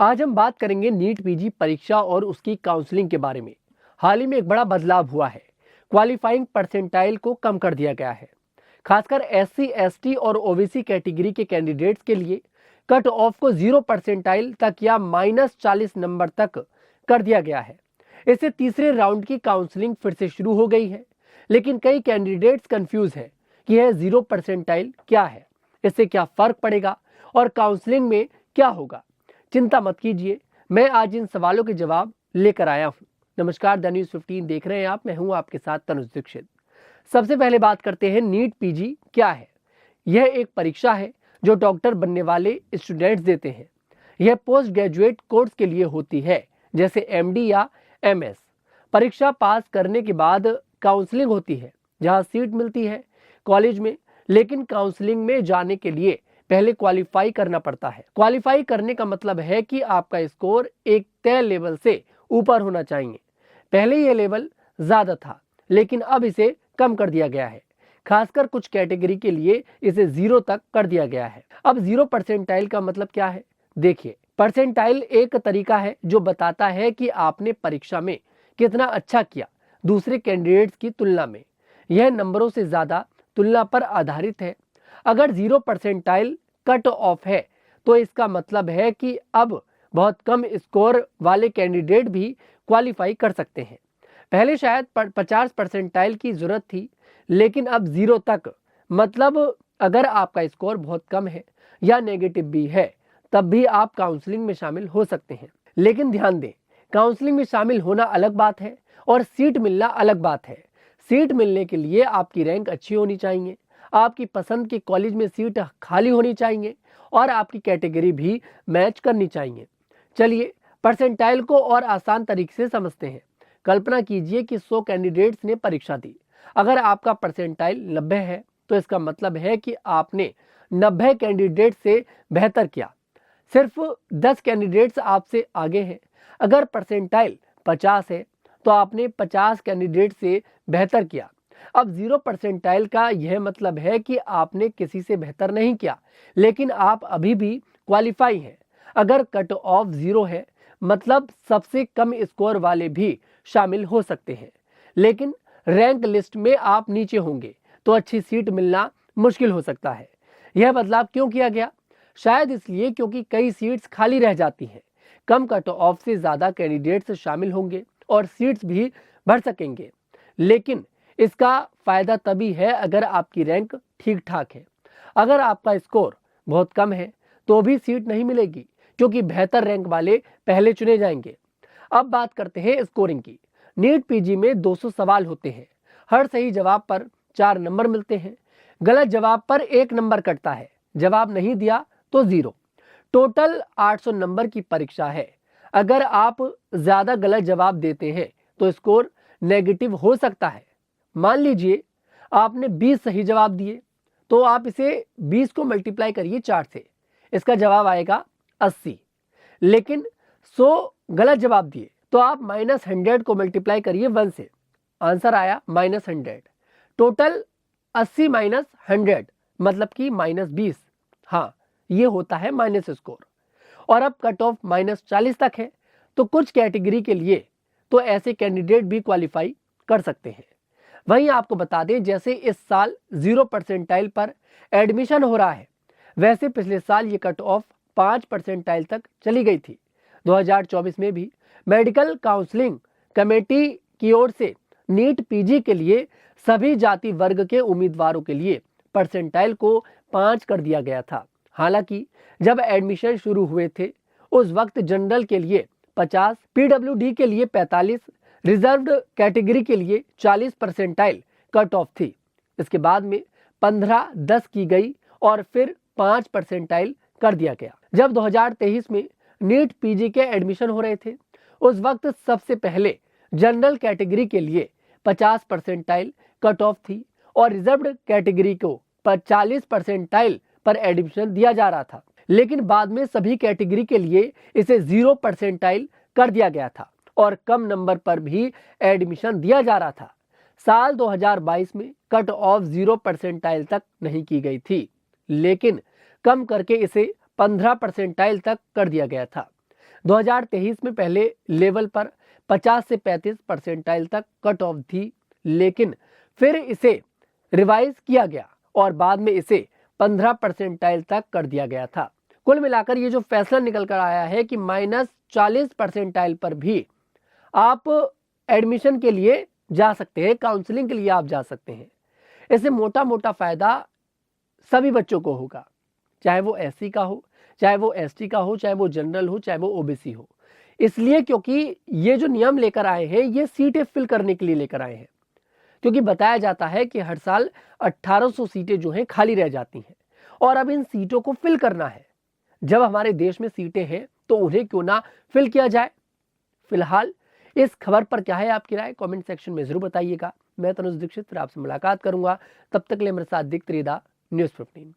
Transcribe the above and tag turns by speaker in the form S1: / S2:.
S1: आज हम बात करेंगे नीट पीजी परीक्षा और उसकी काउंसलिंग के बारे में। हाल ही में एक बड़ा बदलाव हुआ है। क्वालिफाइंग परसेंटाइल को कम कर दिया गया है। खासकर एससी, एसटी और ओबीसी कैटेगरी के कैंडिडेट्स के लिए कट ऑफ को 0 परसेंटाइल तक या -40 नंबर तक कर दिया गया है। इससे तीसरे राउंड की काउंसलिंग फिर से शुरू हो गई है, लेकिन कई कैंडिडेट्स कंफ्यूज हैं कि यह 0 परसेंटाइल क्या है, इससे क्या फर्क पड़ेगा और काउंसलिंग में क्या होगा। चिंता मत कीजिए, मैं आज इन सवालों के जवाब लेकर आया हूं। नमस्कार, द न्यूज़ 15 देख रहे हैं आप। मैं हूं आपके साथ तनुज दीक्षित। सबसे पहले बात करते हैं नीट पीजी क्या है। यह एक परीक्षा है जो डॉक्टर बनने वाले स्टूडेंट्स देते हैं। यह पोस्ट ग्रेजुएट कोर्स के लिए होती है, जैसे एमडी या एमएस। परीक्षा पास करने के बाद काउंसलिंग होती है, जहां सीट मिलती है कॉलेज में। लेकिन काउंसलिंग में जाने के लिए पहले क्वालिफाई करना पड़ता है। क्वालिफाई करने का मतलब है कि आपका स्कोर एक तय लेवल से ऊपर होना चाहिए। पहले यह लेवल ज्यादा था, लेकिन अब इसे कम कर दिया गया है। खासकर कुछ कैटेगरी के लिए इसे 0 तक कर दिया गया है। अब 0 परसेंटाइल का मतलब क्या है? देखिए, परसेंटाइल एक तरीका है जो बताता है कि आपने परीक्षा में कितना अच्छा किया दूसरे कैंडिडेट्स की तुलना में। यह नंबरों से ज्यादा तुलना पर आधारित है। अगर 0 परसेंटाइल कट ऑफ है तो इसका मतलब है कि अब बहुत कम स्कोर वाले कैंडिडेट भी क्वालिफाई कर सकते हैं। पहले शायद 50 परसेंटाइल की जरूरत थी, लेकिन अब 0 तक, मतलब अगर आपका स्कोर बहुत कम है या नेगेटिव भी है, तब भी आप काउंसलिंग में शामिल हो सकते हैं। लेकिन ध्यान दें, काउंसलिंग में शामिल होना अलग बात है और सीट मिलना अलग बात है। सीट मिलने के लिए आपकी रैंक अच्छी होनी चाहिए, आपकी पसंद के कॉलेज में सीट खाली होनी चाहिए और आपकी कैटेगरी भी मैच करनी चाहिए। चलिए परसेंटाइल को और आसान तरीके से समझते हैं। कल्पना कीजिए कि 100 कैंडिडेट्स ने परीक्षा दी। अगर आपका परसेंटाइल 90 है तो इसका मतलब है कि आपने 90 कैंडिडेट से बेहतर किया। सिर्फ 10 कैंडिडेट्स आपसे आगे हैं। अगर परसेंटाइल 50 है तो आपने 50 कैंडिडेट से बेहतर किया। अब 0 परसेंटाइल का यह मतलब है कि आपने किसी से बेहतर नहीं किया, लेकिन आप अभी भी क्वालिफाई हैं। अगर कट ऑफ 0 है, मतलब सबसे कम स्कोर वाले भी शामिल हो सकते हैं, लेकिन रैंक लिस्ट में आप नीचे होंगे तो अच्छी सीट मिलना मुश्किल हो सकता है। यह बदलाव क्यों किया गया? शायद इसलिए क्योंकि कई सीट्स खाली रह जाती हैं। कम कट ऑफ से ज्यादा कैंडिडेट्स शामिल होंगे और सीट्स भी भर सकेंगे। लेकिन इसका फायदा तभी है अगर आपकी रैंक ठीक ठाक है। अगर आपका स्कोर बहुत कम है तो भी सीट नहीं मिलेगी, क्योंकि बेहतर रैंक वाले पहले चुने जाएंगे। अब बात करते हैं स्कोरिंग की। नीट पीजी में 200 सवाल होते हैं। हर सही जवाब पर 4 नंबर मिलते हैं। गलत जवाब पर 1 नंबर कटता है। जवाब नहीं दिया तो 0। टोटल 800 नंबर की परीक्षा है। अगर आप ज्यादा गलत जवाब देते हैं तो स्कोर नेगेटिव हो सकता है। मान लीजिए आपने 20 सही जवाब दिए, तो आप इसे 20 को मल्टीप्लाई करिए 4 से, इसका जवाब आएगा 80। लेकिन 100 गलत जवाब दिए तो आप -100 को मल्टीप्लाई करिए 1 से, आंसर आया -100। टोटल 80 - 100 मतलब कि -20। हाँ, ये होता है माइनस स्कोर। और अब कट ऑफ -40 तक है, तो कुछ कैटेगरी के लिए तो ऐसे कैंडिडेट भी क्वालिफाई कर सकते हैं। वहीं आपको बता दें, जैसे इस साल 0 परसेंटाइल पर एडमिशन हो रहा है, वैसे पिछले साल ये कट ऑफ 5 परसेंटाइल तक चली गई थी। 2024 में भी मेडिकल काउंसलिंग कमेटी की ओर से नीट पीजी के लिए सभी जाति वर्ग के उम्मीदवारों के लिए परसेंटाइल को 5 कर दिया गया था। हालांकि जब एडमिशन शुरू हुए थे उस वक्त जनरल के लिए 50, पीडब्ल्यूडी के लिए 45, रिजर्व्ड कैटेगरी के लिए 40 परसेंटाइल कट ऑफ थी। इसके बाद में 15, 10 की गई और फिर 5 परसेंटाइल कर दिया गया। जब 2023 में नीट पीजी के एडमिशन हो रहे थे, उस वक्त सबसे पहले जनरल कैटेगरी के लिए 50 परसेंटाइल कट ऑफ थी और रिजर्व्ड कैटेगरी को 40 परसेंटाइल पर एडमिशन दिया जा रहा था। लेकिन बाद में सभी कैटेगरी के लिए इसे 0 परसेंटाइल कर दिया गया था और कम नंबर पर भी एडमिशन दिया जा रहा था। साल 2022 में कट ऑफ 0 परसेंटाइल तक नहीं की गई थी, लेकिन कम करके इसे 15 परसेंटाइल तक कर दिया गया था। 2023 में पहले लेवल पर 50 से 35 परसेंटाइल तक कट ऑफ थी, लेकिन फिर इसे रिवाइज किया गया और बाद में इसे 15 परसेंटाइल तक कर दिया गया था। कुल मिलाकर ये जो फैसला निकल कर आया है कि -40 परसेंटाइल पर भी आप एडमिशन के लिए जा सकते हैं, काउंसलिंग के लिए आप जा सकते हैं। इससे मोटा मोटा फायदा सभी बच्चों को होगा, चाहे वो एससी का हो, चाहे वो एसटी का हो, चाहे वो जनरल हो, चाहे वो ओबीसी हो। इसलिए क्योंकि ये जो नियम लेकर आए हैं, ये सीटें फिल करने के लिए लेकर आए हैं। क्योंकि बताया जाता है कि हर साल 1800 सीटें जो हैं खाली रह जाती हैं और अब इन सीटों को फिल करना है। जब हमारे देश में सीटें हैं तो उन्हें क्यों ना फिल किया जाए। फिलहाल इस खबर पर क्या है आपकी राय, कमेंट सेक्शन में जरूर बताइएगा। मैं तनुज दीक्षित फिर आपसे मुलाकात करूंगा, तब तक के लिए मेरे साथ दिखते रहिए न्यूज़ 15।